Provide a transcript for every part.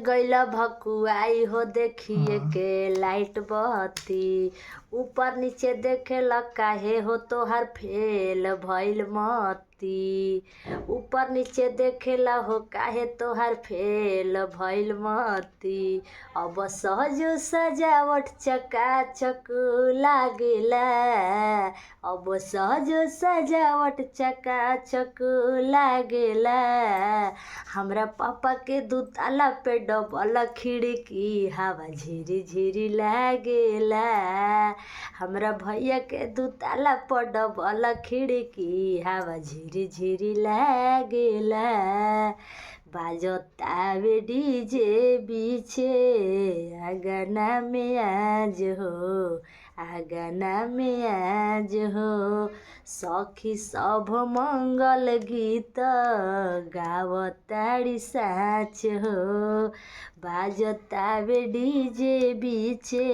गइला भकुआई हो देखिए के लाइट बत्ती। ऊपर नीचे देखेला काहे हो तोहार फेल भइल मती। ऊपर नीचे देखेला हो काहे तोहार फेल भइल मती। अब सहजो सजावट चकाचक लागेला। अब सहजो सजावट चकाचक लागेला। हमरा पापा के दुताला पे डबल खिड़की हवा झिरी झिरी लागेला। हमरा भैया के दुताला पर डबल खिड़की हवा झिरी झिरी लागेला। बाजतावे डीजे बीचे आंगना में आज हो। आंगना में आज हो। सखी सब मंगल गीत गावताड़ी साच हो। बाजतावे डीजे बीचे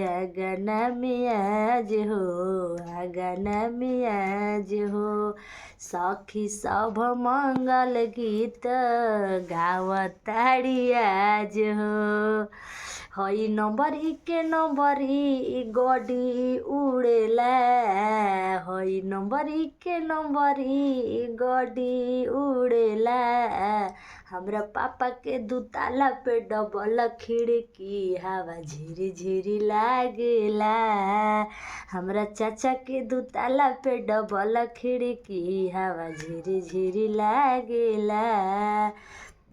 आंगना में आज हो। आंगना में आज हो। सखी सब मंगल गीत गावताड़ी आज हो। हई नंबरी के नंबरी गडी उड़ेला। हई नंबरी के नंबरी गडी उड़ेला। हमरा पापा के दुताला पे डबल खिड़की हवा झिरी झिरी लागेला। हमरा चाचा के दुताला पे डबल खिड़की हवा झिरी झिरी लागेला।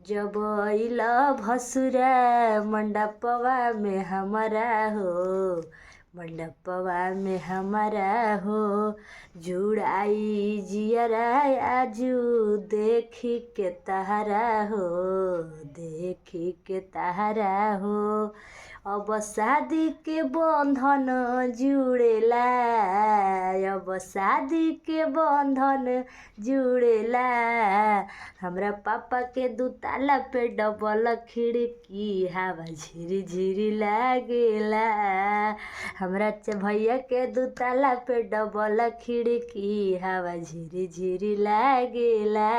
जब अइला भसुरा मंडपवा में हमारा हो। मंडपवा में हमारा हो। जुड़ाई जियरा आजू देखी के तहरा हो। देखी के तहरा हो। अब शादी के बंधन जुड़ेला। अब शादी के बंधन जुड़ेला। हमरा पापा के दुताला पे डबल खिड़की हवा झिरी झिरी लागेला। हमरा भैया के दुताला पे डबल खिड़की हवा झिरी झिरी लागेला।